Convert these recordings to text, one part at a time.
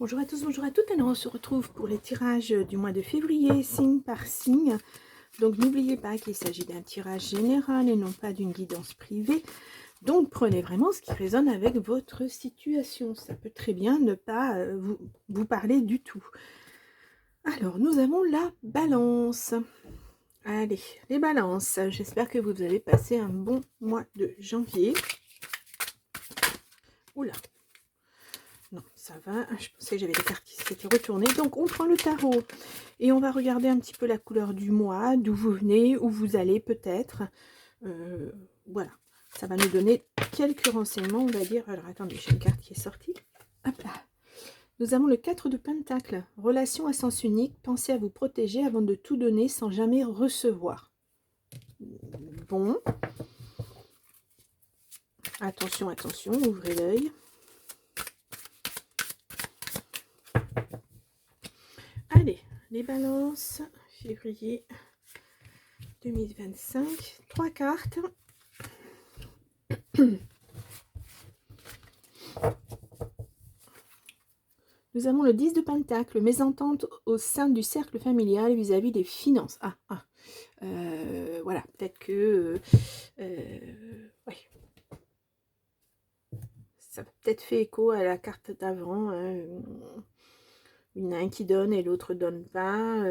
Bonjour à tous, bonjour à toutes. Alors on se retrouve pour les tirages du mois de février, signe par signe. Donc n'oubliez pas qu'il s'agit d'un tirage général et non pas d'une guidance privée. Donc prenez vraiment ce qui résonne avec votre situation. Ça peut très bien ne pas vous parler du tout. Alors nous avons la balance. Allez, les balances. J'espère que vous avez passé un bon mois de janvier. Oula. Non, ça va. Je pensais que j'avais des cartes qui s'étaient retournées. Donc, on prend le tarot. Et on va regarder un petit peu la couleur du mois, d'où vous venez, où vous allez peut-être. Voilà. Ça va nous donner quelques renseignements, on va dire. Alors, attendez, j'ai une carte qui est sortie. Hop là. Nous avons le 4 de Pentacle. Relation à sens unique. Pensez à vous protéger avant de tout donner sans jamais recevoir. Bon. Attention, attention. Ouvrez l'œil. Allez, les balances, février 2025, 3 cartes. Nous avons le 10 de Pentacle, mésentente au sein du cercle familial vis-à-vis des finances. Voilà, peut-être que... ouais. Ça a peut-être fait écho à la carte d'avant. Il y en a un qui donne et l'autre donne pas.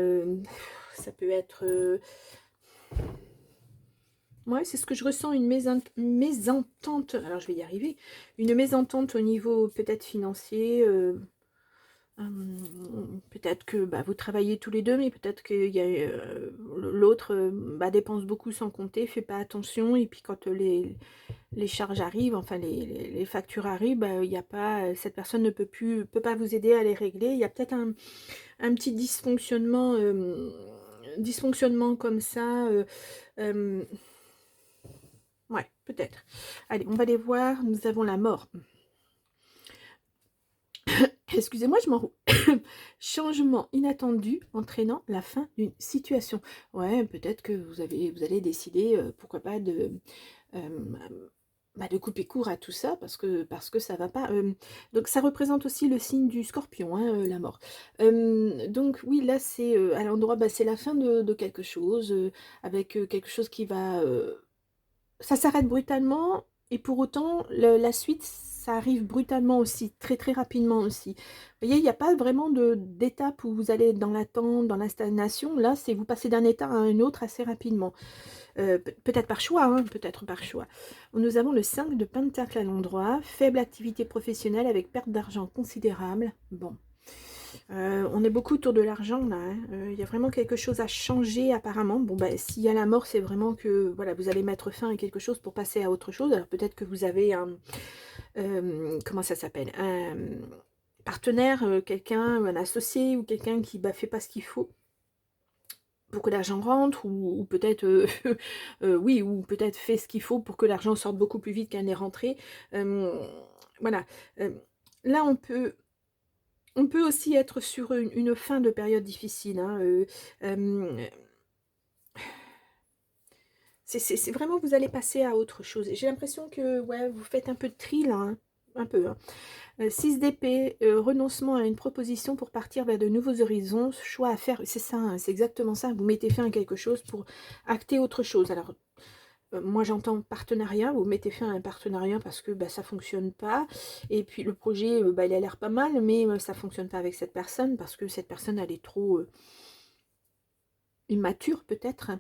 Ça peut être... ouais, c'est ce que je ressens, une mésentente. Alors, je vais y arriver. Une mésentente au niveau peut-être financier. Peut-être que vous travaillez tous les deux, mais peut-être que l'autre dépense beaucoup sans compter, fait pas attention. Et puis, quand les charges arrivent, enfin les factures arrivent, il y a pas, cette personne ne peut pas vous aider à les régler. Il y a peut-être un petit dysfonctionnement comme ça. Ouais, peut-être. Allez, on va les voir. Nous avons la mort. Excusez-moi, je m'enroule. Changement inattendu entraînant la fin d'une situation. Ouais, peut-être que vous allez décider, pourquoi pas, de couper court à tout ça, parce que ça va pas. Donc ça représente aussi le signe du Scorpion, hein, la mort. Donc oui, là c'est à l'endroit, c'est la fin de quelque chose, avec quelque chose qui va... ça s'arrête brutalement, et pour autant, la suite, ça arrive brutalement aussi, très très rapidement aussi. Vous voyez, il n'y a pas vraiment d'étape où vous allez être dans l'attente, dans la stagnation. Là, c'est vous passez d'un état à un autre assez rapidement. Peut-être par choix, hein, peut-être par choix. Nous avons le 5 de Pentacle à l'endroit, faible activité professionnelle avec perte d'argent considérable. Bon. On est beaucoup autour de l'argent là, hein. Il y a vraiment quelque chose à changer apparemment. Bon, s'il y a la mort, c'est vraiment que voilà, vous allez mettre fin à quelque chose pour passer à autre chose. Alors peut-être que vous avez un comment ça s'appelle, un partenaire, quelqu'un, un associé ou quelqu'un qui fait pas ce qu'il faut pour que l'argent rentre, ou peut-être oui, ou peut-être fait ce qu'il faut pour que l'argent sorte beaucoup plus vite qu'elle n'est rentrée. Voilà. Là, on peut aussi être sur une fin de période difficile, hein, c'est vraiment, vous allez passer à autre chose. J'ai l'impression que ouais, vous faites un peu de tri là, hein, un peu. Hein. 6 d'épée, renoncement à une proposition pour partir vers de nouveaux horizons, choix à faire, c'est ça, hein, c'est exactement ça. Vous mettez fin à quelque chose pour acter autre chose. Alors, moi j'entends partenariat, vous mettez fin à un partenariat parce que ça fonctionne pas, et puis le projet il a l'air pas mal, mais ça fonctionne pas avec cette personne parce que cette personne elle est trop immature peut-être.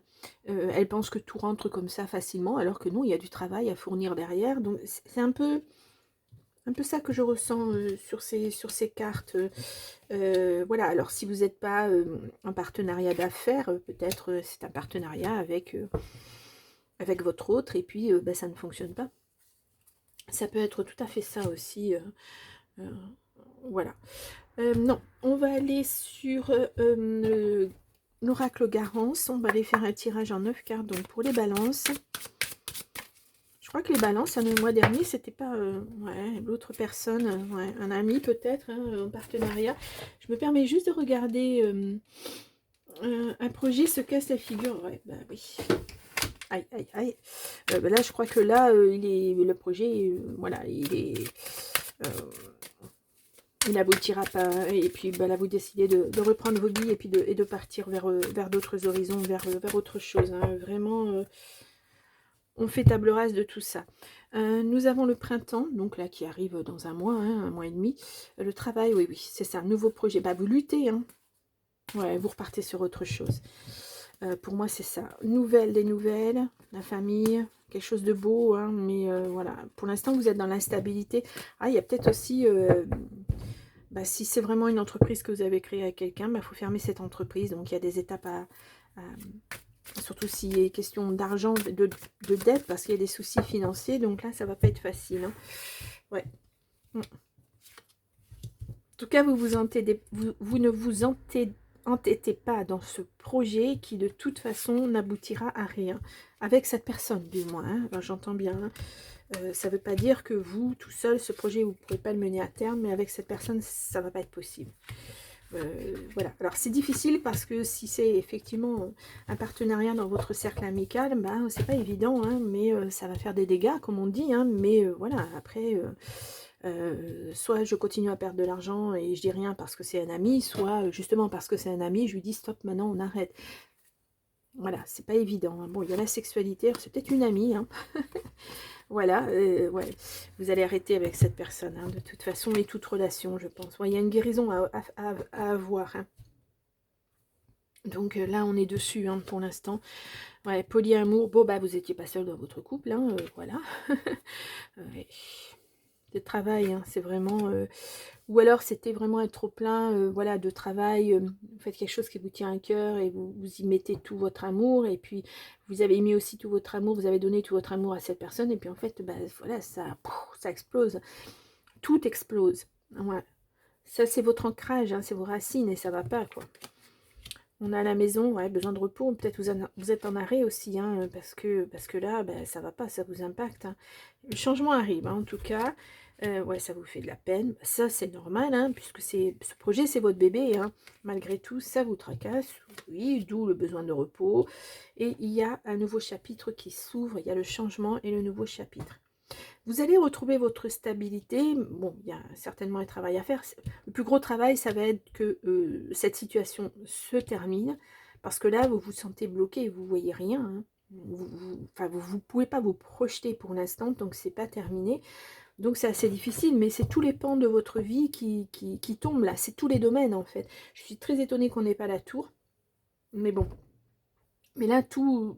Elle pense que tout rentre comme ça facilement, alors que non, il y a du travail à fournir derrière. Donc c'est un peu ça que je ressens sur ces cartes. Voilà, alors si vous n'êtes pas en partenariat d'affaires, peut-être c'est un partenariat avec votre autre, et puis ça ne fonctionne pas. Ça peut être tout à fait ça aussi. Voilà. Non, on va aller sur l'oracle Garance. On va aller faire un tirage en 9 cartes, donc pour les balances. Je crois que les balances, le mois dernier, c'était pas ouais, l'autre personne, ouais, un ami peut-être, hein, en partenariat. Je me permets juste de regarder un projet se casse la figure. Ouais, oui. Aïe, aïe, aïe. Là, je crois que là, le projet, voilà, il est... il n'aboutira pas. Et puis bah, là, vous décidez de reprendre vos billes et de partir vers d'autres horizons, vers autre chose. Hein. Vraiment, on fait table rase de tout ça. Nous avons le printemps, donc là, qui arrive dans un mois, hein, un mois et demi. Le travail, oui, oui, c'est ça, un nouveau projet. Bah, vous luttez, hein. Ouais, vous repartez sur autre chose. Pour moi, c'est ça. Des nouvelles, la famille, quelque chose de beau, hein, mais voilà. Pour l'instant, vous êtes dans l'instabilité. Ah, il y a peut-être aussi, bah, si c'est vraiment une entreprise que vous avez créée avec quelqu'un, il faut fermer cette entreprise. Donc, il y a des étapes surtout s'il est question d'argent, de dette, parce qu'il y a des soucis financiers. Donc là, ça va pas être facile. Hein. Ouais. En tout cas, vous ne vous entêtez pas dans ce projet qui, de toute façon, n'aboutira à rien. Avec cette personne, du moins. Hein. Alors, j'entends bien. Hein. Ça ne veut pas dire que vous, tout seul, ce projet, vous ne pourrez pas le mener à terme, mais avec cette personne, ça ne va pas être possible. Voilà. Alors, c'est difficile parce que si c'est effectivement un partenariat dans votre cercle amical, bah, c'est pas évident, hein, mais ça va faire des dégâts, comme on dit, hein, mais voilà, après... soit je continue à perdre de l'argent et je dis rien parce que c'est un ami, soit justement parce que c'est un ami, je lui dis stop, maintenant on arrête. Voilà, c'est pas évident. Hein. Bon, il y a la sexualité, c'est peut-être une amie. Hein. Voilà, ouais, vous allez arrêter avec cette personne, hein, de toute façon, et toute relation, je pense. Ouais, il y a une guérison à avoir. Hein. Donc là, on est dessus hein, pour l'instant. Ouais, polyamour, bon, bah, vous n'étiez pas seul dans votre couple, hein, voilà. Ouais. De travail, hein, c'est vraiment... ou alors, c'était vraiment être trop plein voilà, de travail. Vous faites quelque chose qui vous tient à cœur et vous y mettez tout votre amour. Et puis, vous avez mis aussi tout votre amour, vous avez donné tout votre amour à cette personne. Et puis, en fait, bah, voilà, ça explose. Tout explose. Ouais. Ça, c'est votre ancrage, hein, c'est vos racines et ça va pas, quoi. On a à la maison, ouais, besoin de repos. Peut-être vous êtes en arrêt aussi, hein, parce que là, ben, ça va pas, ça vous impacte. Hein. Le changement arrive, hein, en tout cas. Ouais, ça vous fait de la peine. Ça, c'est normal, hein, puisque ce projet, c'est votre bébé. Hein. Malgré tout, ça vous tracasse. Oui, d'où le besoin de repos. Et il y a un nouveau chapitre qui s'ouvre. Il y a le changement et le nouveau chapitre. Vous allez retrouver votre stabilité. Bon, il y a certainement un travail à faire. Le plus gros travail, ça va être que cette situation se termine. Parce que là, vous vous sentez bloqué, vous ne voyez rien. Hein. Vous pouvez pas vous projeter pour l'instant, donc c'est pas terminé. Donc c'est assez difficile, mais c'est tous les pans de votre vie qui tombent là. C'est tous les domaines en fait. Je suis très étonnée qu'on n'ait pas la tour. Mais bon. Mais là, tout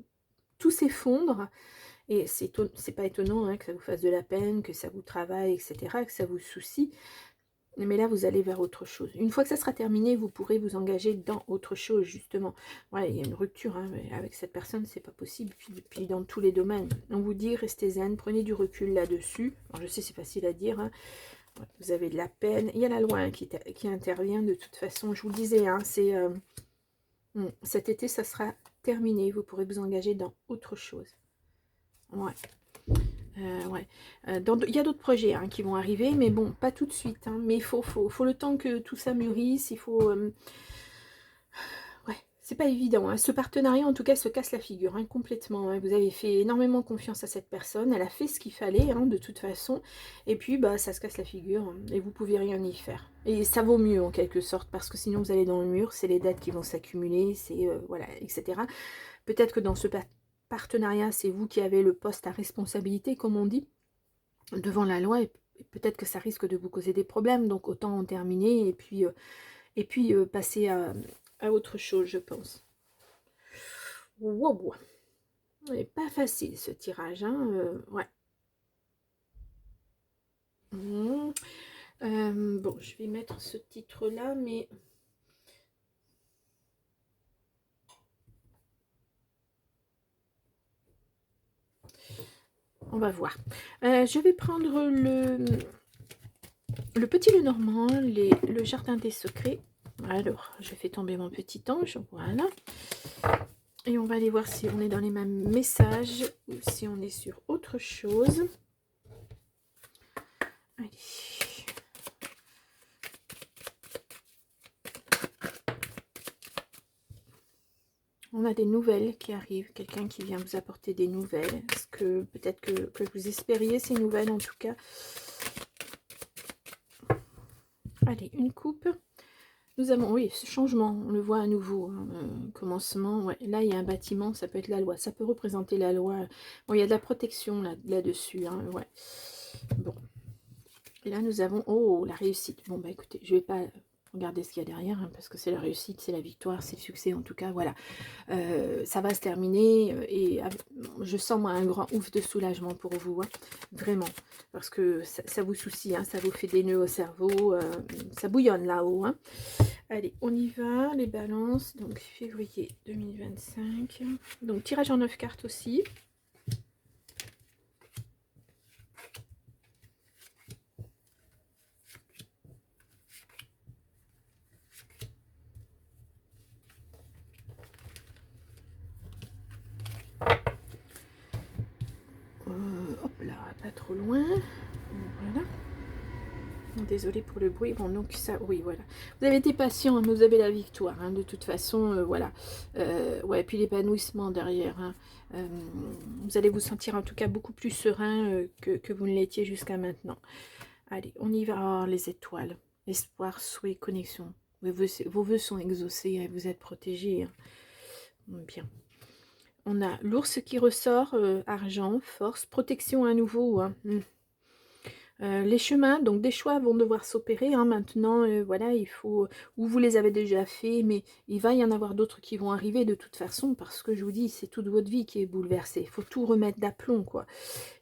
s'effondre. Et c'est pas étonnant hein, que ça vous fasse de la peine, que ça vous travaille, etc., que ça vous soucie. Mais là, vous allez vers autre chose. Une fois que ça sera terminé, vous pourrez vous engager dans autre chose, justement. Ouais, il y a une rupture hein, avec cette personne, c'est pas possible. Puis dans tous les domaines. On vous dit, restez zen, prenez du recul là-dessus. Alors, je sais, c'est facile à dire. Hein. Ouais, vous avez de la peine. Il y a la loi hein, qui intervient de toute façon. Je vous le disais, hein, cet été, ça sera terminé. Vous pourrez vous engager dans autre chose. Ouais. Ouais. Il y a d'autres projets hein, qui vont arriver, mais bon, pas tout de suite. Hein, mais il faut le temps que tout ça mûrisse. Il faut... ouais, c'est pas évident. Hein. Ce partenariat, en tout cas, se casse la figure hein, complètement. Hein. Vous avez fait énormément confiance à cette personne. Elle a fait ce qu'il fallait, hein, de toute façon. Et puis, bah, ça se casse la figure. Hein, et vous pouvez rien y faire. Et ça vaut mieux, en quelque sorte, parce que sinon, vous allez dans le mur. C'est les dettes qui vont s'accumuler, c'est... voilà, etc. Peut-être que dans ce partenariat, c'est vous qui avez le poste à responsabilité, comme on dit, devant la loi, et peut-être que ça risque de vous causer des problèmes, donc autant en terminer, et puis passer à autre chose, je pense. Wow. C'est pas facile, ce tirage, hein, ouais. Bon, je vais mettre ce titre-là, mais... On va voir. Je vais prendre le petit Lenormand, le jardin des secrets. Alors, je fais tomber mon petit ange, voilà. Et on va aller voir si on est dans les mêmes messages ou si on est sur autre chose. Allez. On a des nouvelles qui arrivent, quelqu'un qui vient vous apporter des nouvelles. Est-ce que peut-être que vous espériez ces nouvelles en tout cas? Allez, une coupe. Nous avons, oui, ce changement, on le voit à nouveau, hein, commencement, ouais. Là, il y a un bâtiment, ça peut être la loi, ça peut représenter la loi. Bon, il y a de la protection là-dessus, hein, ouais. Bon, et là, nous avons, oh, la réussite. Bon, bah écoutez, je vais pas regarder ce qu'il y a derrière, hein, parce que c'est la réussite, c'est la victoire, c'est le succès, en tout cas, voilà. Ça va se terminer, je sens, moi, un grand ouf de soulagement pour vous, hein, vraiment, parce que ça vous soucie, hein, ça vous fait des nœuds au cerveau, ça bouillonne là-haut, hein. Allez, on y va, les balances, donc février 2025. Donc tirage en 9 cartes aussi. Hop là, pas trop loin. Voilà. Désolée pour le bruit. Bon, donc ça, oui, voilà. Vous avez été patient, hein, vous avez la victoire, hein, de toute façon, voilà. Ouais, puis l'épanouissement derrière. Hein. Vous allez vous sentir en tout cas beaucoup plus serein que vous ne l'étiez jusqu'à maintenant. Allez, on y va. Oh, les étoiles. Espoir, souhait, connexion. Vos vœux sont exaucés, hein, vous êtes protégés. Hein. Bien. On a l'ours qui ressort, argent, force, protection à nouveau. Hein. Les chemins, donc des choix vont devoir s'opérer. Hein, maintenant, voilà, il faut, ou vous les avez déjà fait, mais il va y en avoir d'autres qui vont arriver de toute façon, parce que je vous dis, c'est toute votre vie qui est bouleversée. Il faut tout remettre d'aplomb, quoi.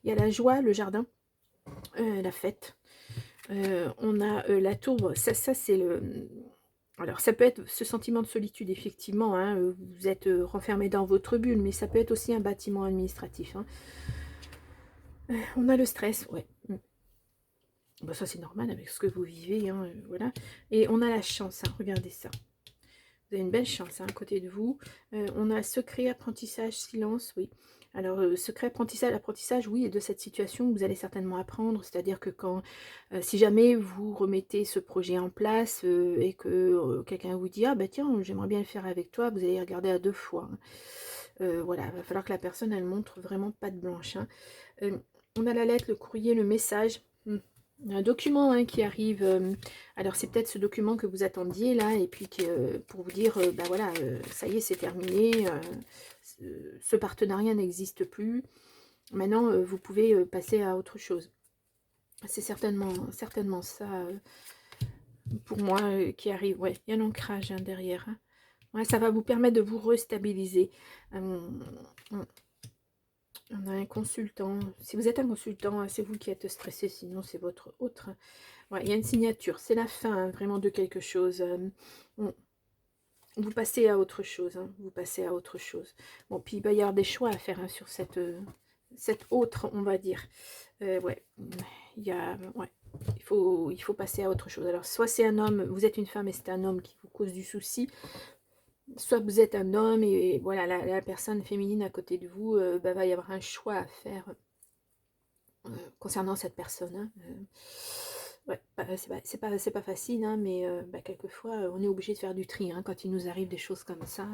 Il y a la joie, le jardin, la fête. On a la tour, ça c'est le... Alors, ça peut être ce sentiment de solitude, effectivement, hein, vous êtes renfermé dans votre bulle, mais ça peut être aussi un bâtiment administratif. Hein. On a le stress, ouais. Bon, ça, c'est normal avec ce que vous vivez, hein, voilà. Et on a la chance, hein, regardez ça. Vous avez une belle chance hein, à côté de vous. On a secret, apprentissage, silence, oui. Alors, secret, apprentissage, oui, et de cette situation, vous allez certainement apprendre. C'est-à-dire que quand, si jamais vous remettez ce projet en place et que quelqu'un vous dit, ah bah tiens, j'aimerais bien le faire avec toi, vous allez regarder à 2 fois. Hein. Voilà, il va falloir que la personne, elle montre vraiment patte blanche. Hein. On a la lettre, le courrier, le message. Un document hein, qui arrive, alors c'est peut-être ce document que vous attendiez là, et puis pour vous dire, bah voilà, ça y est, c'est terminé, ce partenariat n'existe plus, maintenant vous pouvez passer à autre chose. C'est certainement ça, pour moi, qui arrive, ouais, il y a l'ancrage hein, derrière. Hein. Ouais, ça va vous permettre de vous restabiliser. On a un consultant. Si vous êtes un consultant, c'est vous qui êtes stressé, sinon c'est votre autre. Ouais, il y a une signature. C'est la fin hein, vraiment de quelque chose. Vous passez à autre chose. Hein, vous passez à autre chose. Bon, puis il va y avoir des choix à faire hein, sur cette autre, on va dire. Ouais, il y a... Ouais. Il faut passer à autre chose. Alors, soit c'est un homme, vous êtes une femme et c'est un homme qui vous cause du souci, soit vous êtes un homme et voilà, la personne féminine à côté de vous, bah, va y avoir un choix à faire concernant cette personne. Hein. Ouais, bah, c'est pas facile, hein, mais bah, quelquefois, on est obligé de faire du tri. Hein, quand il nous arrive des choses comme ça,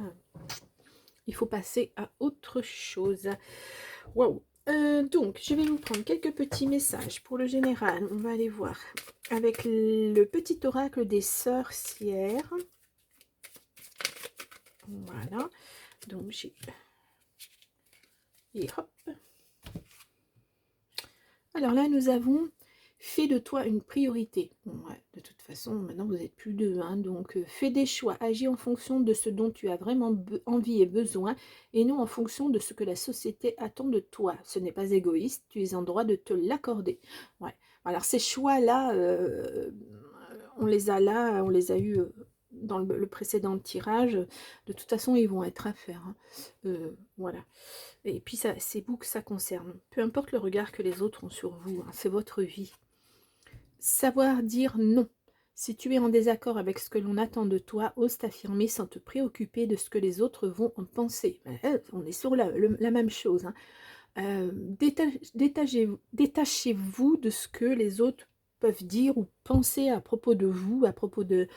il faut passer à autre chose. Waouh! Donc, je vais vous prendre quelques petits messages pour le général. On va aller voir avec le petit oracle des sorcières. Voilà. Donc, j'ai... Et hop. Alors là, nous avons fait de toi une priorité. Bon, ouais, de toute façon, maintenant, vous n'êtes plus deux. Hein, donc, fais des choix. Agis en fonction de ce dont tu as vraiment envie et besoin, et non en fonction de ce que la société attend de toi. Ce n'est pas égoïste. Tu es en droit de te l'accorder. Ouais. Alors, ces choix-là, on les a là, on les a eus... dans le précédent tirage, de toute façon, ils vont être à faire. Hein. Voilà. Et puis, c'est vous que ça concerne. Peu importe le regard que les autres ont sur vous, hein, c'est votre vie. Savoir dire non. Si tu es en désaccord avec ce que l'on attend de toi, ose t'affirmer sans te préoccuper de ce que les autres vont en penser. On est sur la même chose. Hein. Détachez-vous de ce que les autres peuvent dire ou penser à propos de vous, à propos de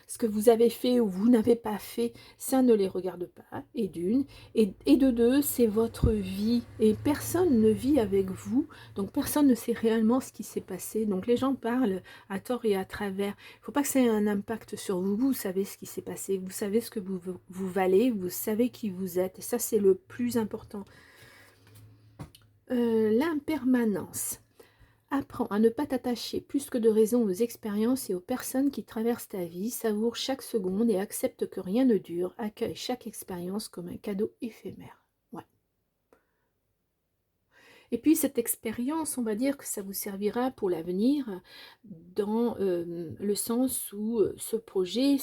ce que vous avez fait ou vous n'avez pas fait, ça ne les regarde pas, et d'une. Et de deux, c'est votre vie. Et personne ne vit avec vous, donc personne ne sait réellement ce qui s'est passé. Donc les gens parlent à tort et à travers. Il ne faut pas que ça ait un impact sur vous. Vous savez ce qui s'est passé, vous savez ce que vous valez, vous savez qui vous êtes. Et ça, c'est le plus important. L'impermanence. Apprends à ne pas t'attacher plus que de raison aux expériences et aux personnes qui traversent ta vie, savoure chaque seconde et accepte que rien ne dure, accueille chaque expérience comme un cadeau éphémère. Ouais. Et puis cette expérience, on va dire que ça vous servira pour l'avenir dans le sens où ce projet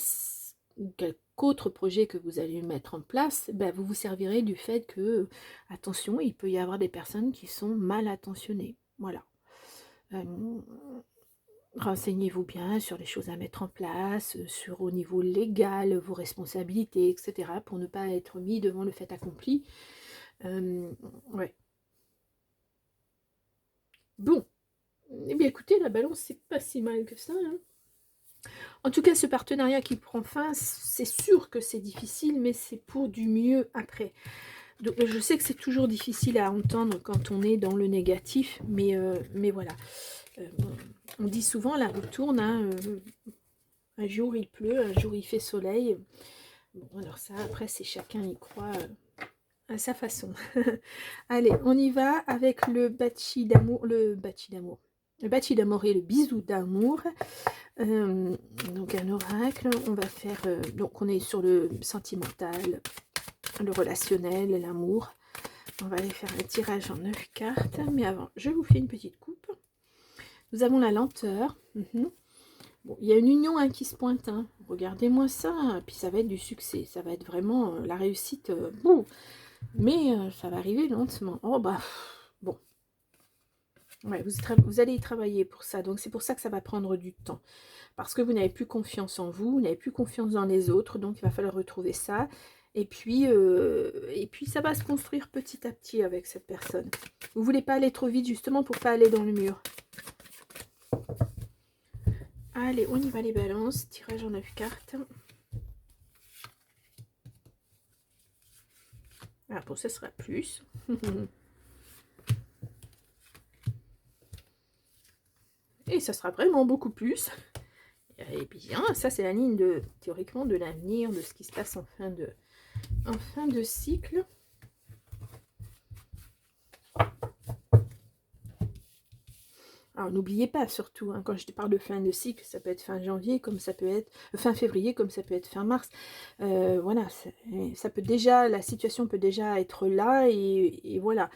ou quelque autre projet que vous allez mettre en place, ben, vous vous servirez du fait que, attention, il peut y avoir des personnes qui sont mal attentionnées. Voilà. Renseignez-vous bien sur les choses à mettre en place, sur au niveau légal, vos responsabilités, etc. pour ne pas être mis devant le fait accompli. Ouais. Bon, eh bien écoutez, la balance, c'est pas si mal que ça. Hein. En tout cas, ce partenariat qui prend fin, c'est sûr que c'est difficile, mais c'est pour du mieux après. Donc, je sais que c'est toujours difficile à entendre quand on est dans le négatif, mais voilà. On dit souvent, la roue tourne, hein, un jour il pleut, un jour il fait soleil. Bon, alors ça, après, c'est chacun y croit à sa façon. Allez, on y va avec le bachi d'amour, le bachi d'amour et le bisou d'amour. Donc un oracle, on va faire, donc on est sur le sentimental, le relationnel, l'amour. On va aller faire un tirage en 9 cartes, mais avant, je vous fais une petite coupe. Nous avons la lenteur. Bon, il y a une union qui se pointe. Hein. Regardez-moi ça. Puis ça va être du succès. Ça va être vraiment la réussite. Bon. Mais ça va arriver lentement. Oh bah, bon. Ouais, vous allez y travailler pour ça. Donc c'est pour ça que ça va prendre du temps. Parce que vous n'avez plus confiance en vous. Vous n'avez plus confiance dans les autres. Donc il va falloir retrouver ça. Et puis ça va se construire petit à petit avec cette personne. Vous ne voulez pas aller trop vite justement pour ne pas aller dans le mur. Allez, on y va les balances. Tirage en 9 cartes. Ah, bon, ça sera plus. Et ça sera vraiment beaucoup plus. Et bien, ça c'est la ligne de, théoriquement, de l'avenir, de ce qui se passe en fin de cycle. Alors n'oubliez pas surtout, hein, quand je te parle de fin de cycle, ça peut être fin janvier, comme ça peut être fin février, comme ça peut être fin mars. Voilà, ça peut déjà, la situation peut déjà être là et voilà.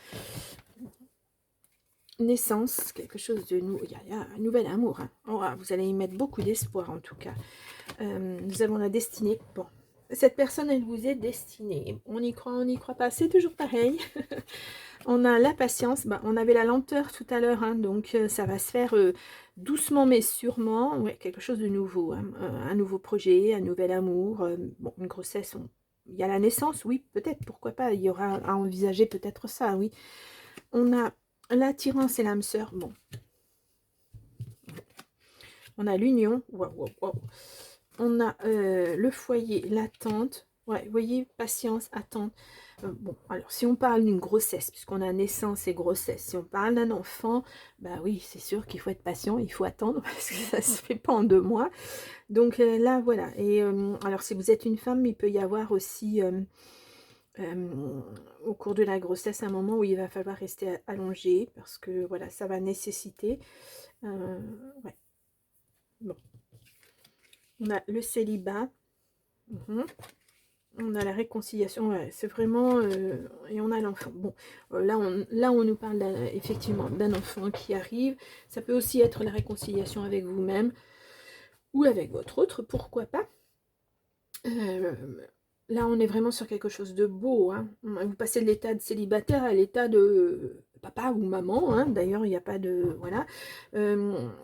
Naissance, quelque chose de nouveau, il y a un nouvel amour. Hein. Oh, vous allez y mettre beaucoup d'espoir en tout cas. Nous avons la destinée. Bon, cette personne, elle vous est destinée. On y croit, on n'y croit pas, c'est toujours pareil. On a la patience, on avait la lenteur tout à l'heure, hein, donc ça va se faire doucement mais sûrement. Ouais, quelque chose de nouveau, hein, un nouveau projet, un nouvel amour, bon, une grossesse. Il y a la naissance, oui, peut-être, pourquoi pas. Il y aura à envisager peut-être ça, oui. On a l'attirance et l'âme sœur, bon. On a l'union, on a le foyer, l'attente. Ouais, vous voyez, patience, attente. Bon, alors si on parle d'une grossesse, puisqu'on a naissance et grossesse, si on parle d'un enfant, bah oui, c'est sûr qu'il faut être patient, il faut attendre, parce que ça se fait pas en 2 mois. Donc là, voilà. Et alors si vous êtes une femme, il peut y avoir aussi, au cours de la grossesse, un moment où il va falloir rester allongé, parce que voilà, ça va nécessiter. Ouais. Bon. On a le célibat. On a la réconciliation, ouais, c'est vraiment... et on a l'enfant. Bon, là, on nous parle effectivement d'un enfant qui arrive. Ça peut aussi être la réconciliation avec vous-même ou avec votre autre, pourquoi pas. Là, on est vraiment sur quelque chose de beau. Hein. Vous passez de l'état de célibataire à l'état de papa ou maman. Hein. D'ailleurs, il n'y a pas de... Voilà.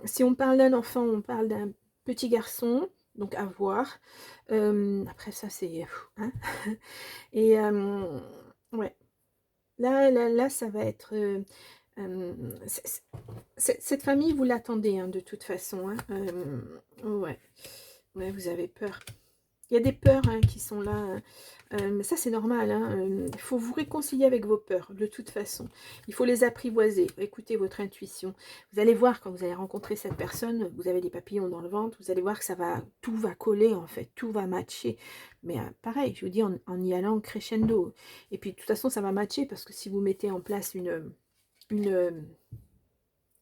Si on parle d'un enfant, on parle d'un petit garçon. Donc, à voir. Après, ça, c'est... Hein. Et, ouais. Là, ça va être Cette famille, vous l'attendez, hein, de toute façon. Hein. Ouais. Ouais, vous avez peur. Il y a des peurs, hein, qui sont là. Ça, c'est normal. Il faut vous réconcilier avec vos peurs, de toute façon. Il faut les apprivoiser. Écoutez votre intuition. Vous allez voir, quand vous allez rencontrer cette personne, vous avez des papillons dans le ventre, vous allez voir que tout va coller, en fait. Tout va matcher. Mais pareil, je vous dis, en y allant crescendo. Et puis, de toute façon, ça va matcher, parce que si vous mettez en place une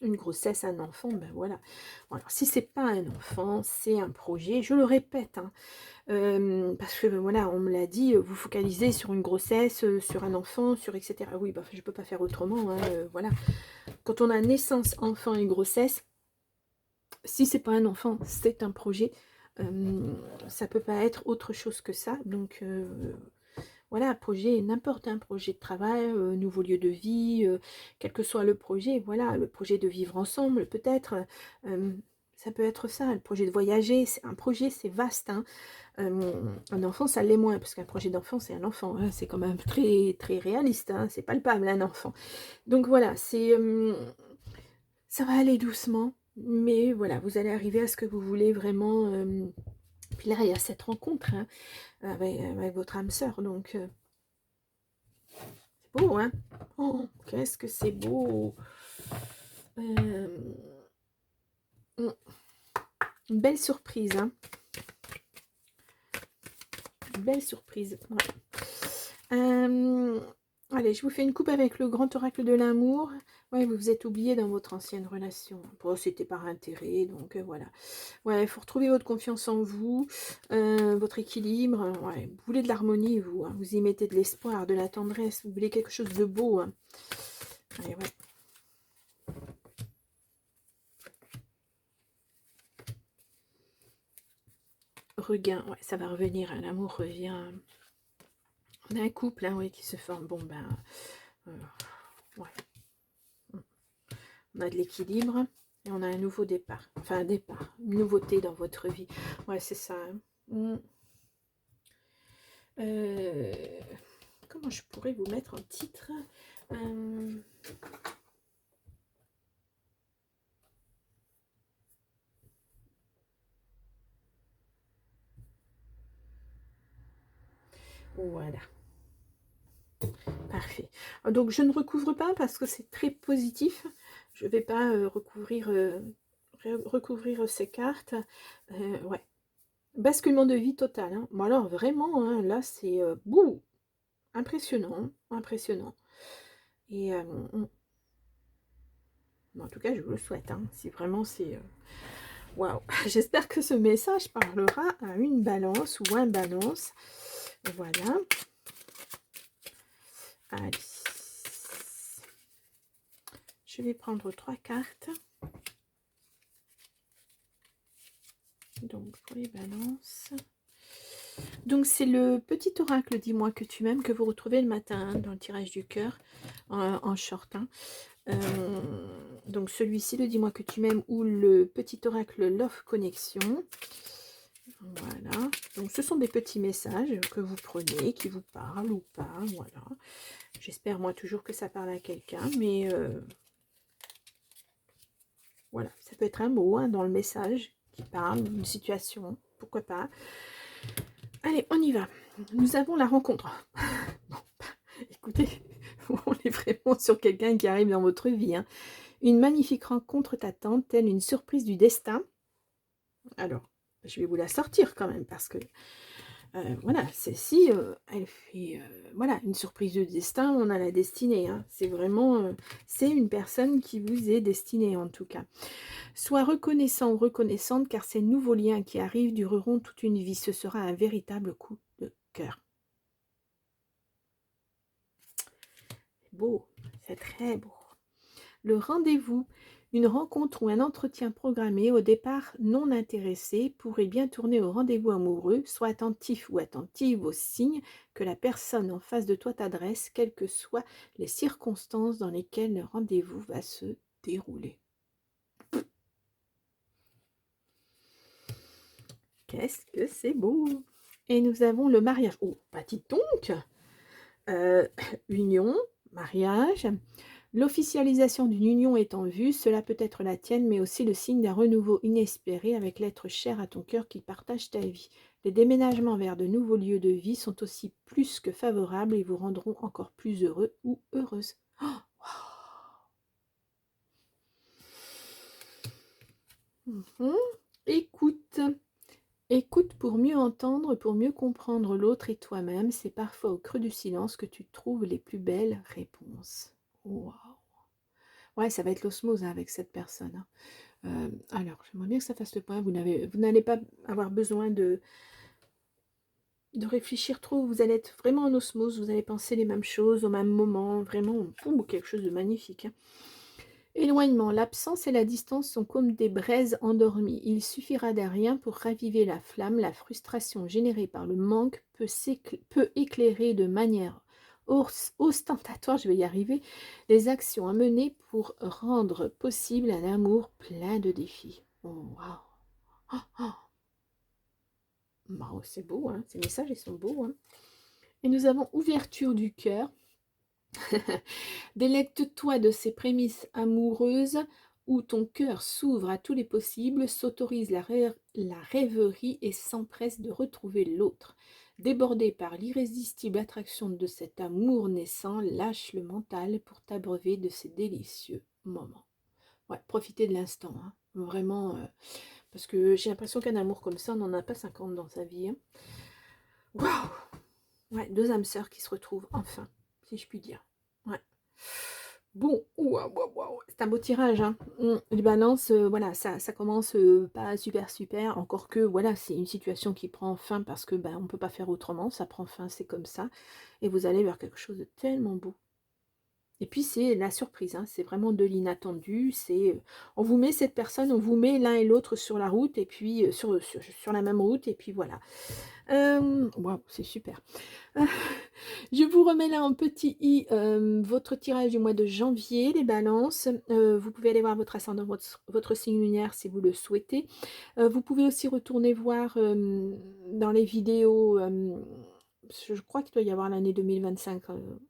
une grossesse, un enfant, ben voilà. Bon, alors, si c'est pas un enfant, c'est un projet, je le répète, hein, parce que voilà, on me l'a dit, vous focalisez sur une grossesse, sur un enfant, sur etc. Oui, bah, je peux pas faire autrement, hein, voilà. Quand on a naissance, enfant et grossesse, si c'est pas un enfant, c'est un projet. Ça peut pas être autre chose que ça. Donc voilà, projet, n'importe un projet de travail, nouveau lieu de vie, quel que soit le projet, voilà, le projet de vivre ensemble, peut-être, ça peut être ça, le projet de voyager, un projet, c'est vaste, hein. Un enfant, ça l'est moins, parce qu'un projet d'enfant, c'est un enfant, hein, c'est quand même très, très réaliste, hein, c'est palpable, un enfant. Donc voilà, ça va aller doucement, mais voilà, vous allez arriver à ce que vous voulez vraiment. Puis là, il y a cette rencontre, hein, avec votre âme sœur, donc c'est beau, hein. Oh, qu'est-ce que c'est beau. Euh, une belle surprise, hein. Une belle surprise. Ouais. Allez, je vous fais une coupe avec le grand oracle de l'amour. Ouais, vous vous êtes oublié dans votre ancienne relation. Bon, c'était par intérêt, donc voilà. Ouais, il faut retrouver votre confiance en vous, votre équilibre. Ouais, vous voulez de l'harmonie, vous. Hein. Vous y mettez de l'espoir, de la tendresse. Vous voulez quelque chose de beau. Hein. Allez, ouais. Regain, ouais, ça va revenir. Hein. L'amour revient. On a un couple, hein, ouais, qui se forme. Bon, ben, ouais. On a de l'équilibre et on a un nouveau départ. Enfin, un départ, une nouveauté dans votre vie. Ouais, c'est ça. Hein. Comment je pourrais vous mettre en titre Voilà. Parfait. Donc, je ne recouvre pas parce que c'est très positif. Je ne vais pas recouvrir ces cartes. Ouais. Basculement de vie total. Hein. Bon, alors, vraiment, hein, là, c'est impressionnant. Hein, impressionnant. Et en tout cas, je vous le souhaite. Hein, si vraiment c'est... Waouh. J'espère que ce message parlera à une balance ou un balance. Voilà. Allez. Je vais prendre 3 cartes. Donc, pour les balances. Donc, c'est le petit oracle, dis-moi que tu m'aimes, que vous retrouvez le matin, hein, dans le tirage du cœur, en short. Hein. Donc, celui-ci, le dis-moi que tu m'aimes, ou le petit oracle Love Connexion. Voilà. Donc, ce sont des petits messages que vous prenez, qui vous parlent ou pas. Voilà. J'espère, moi, toujours que ça parle à quelqu'un, mais... voilà, ça peut être un mot, hein, dans le message qui parle d'une situation, pourquoi pas. Allez, on y va. Nous avons la rencontre. Bon, écoutez, on est vraiment sur quelqu'un qui arrive dans votre vie. Hein. Une magnifique rencontre t'attend, telle une surprise du destin. Alors, je vais vous la sortir quand même, parce que voilà, celle-ci, elle fait voilà, une surprise de destin, on a la destinée. Hein. C'est vraiment, c'est une personne qui vous est destinée en tout cas. Sois reconnaissant ou reconnaissante, car ces nouveaux liens qui arrivent dureront toute une vie. Ce sera un véritable coup de cœur. C'est beau, c'est très beau. Le rendez-vous, une rencontre ou un entretien programmé au départ non intéressé pourrait bien tourner au rendez-vous amoureux. Sois attentif ou attentive aux signes que la personne en face de toi t'adresse, quelles que soient les circonstances dans lesquelles le rendez-vous va se dérouler. Qu'est-ce que c'est beau! Et nous avons le mariage. Oh, bah dites donc union, mariage. L'officialisation d'une union est en vue, cela peut être la tienne, mais aussi le signe d'un renouveau inespéré avec l'être cher à ton cœur qui partage ta vie. Les déménagements vers de nouveaux lieux de vie sont aussi plus que favorables et vous rendront encore plus heureux ou heureuse. Oh, wow. Écoute. Écoute pour mieux entendre, pour mieux comprendre l'autre et toi-même. C'est parfois au creux du silence que tu trouves les plus belles réponses. Waouh! Ouais, ça va être l'osmose hein, avec cette personne. Hein. Alors, j'aimerais bien que ça fasse le point. Vous n'allez pas avoir besoin de réfléchir trop. Vous allez être vraiment en osmose. Vous allez penser les mêmes choses au même moment. Vraiment, quelque chose de magnifique. Hein. Éloignement, l'absence et la distance sont comme des braises endormies. Il suffira d'un rien pour raviver la flamme. La frustration générée par le manque peut éclairer de manière ostentatoire, je vais y arriver, les actions à mener pour rendre possible un amour plein de défis. Oh, waouh! Oh, oh. Wow, c'est beau, hein? Ces messages, ils sont beaux. Hein? Et nous avons ouverture du cœur. Délecte-toi de ces prémices amoureuses où ton cœur s'ouvre à tous les possibles, s'autorise la rêverie et s'empresse de retrouver l'autre. Débordé par l'irrésistible attraction de cet amour naissant, lâche le mental pour t'abreuver de ces délicieux moments. Ouais, profitez de l'instant, hein. Vraiment, parce que j'ai l'impression qu'un amour comme ça, on n'en a pas 50 dans sa vie. Hein. Waouh! Ouais, deux âmes sœurs qui se retrouvent enfin, si je puis dire. Ouais. Bon, c'est un beau tirage. Hein. Les balances, voilà, ça commence pas super super, encore que voilà, c'est une situation qui prend fin parce que ben, on ne peut pas faire autrement, ça prend fin, c'est comme ça. Et vous allez vers quelque chose de tellement beau. Et puis c'est la surprise, hein, c'est vraiment de l'inattendu, on vous met cette personne, on vous met l'un et l'autre sur la route, et puis sur la même route, et puis voilà. Waouh, c'est super. Je vous remets là en petit i votre tirage du mois de janvier, les balances. Vous pouvez aller voir votre ascendant, votre signe lunaire si vous le souhaitez. Vous pouvez aussi retourner voir dans les vidéos, je crois qu'il doit y avoir l'année 2025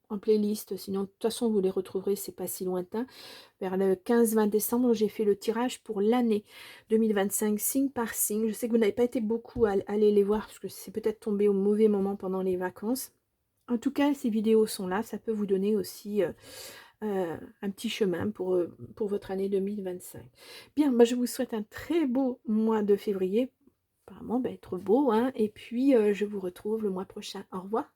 en playlist, sinon de toute façon vous les retrouverez, c'est pas si lointain. Vers le 15-20 décembre, j'ai fait le tirage pour l'année 2025, signe par signe. Je sais que vous n'avez pas été beaucoup à aller les voir, parce que c'est peut-être tombé au mauvais moment pendant les vacances. En tout cas, ces vidéos sont là, ça peut vous donner aussi un petit chemin pour votre année 2025. Bien, moi je vous souhaite un très beau mois de février, apparemment être beau, hein, et puis je vous retrouve le mois prochain. Au revoir.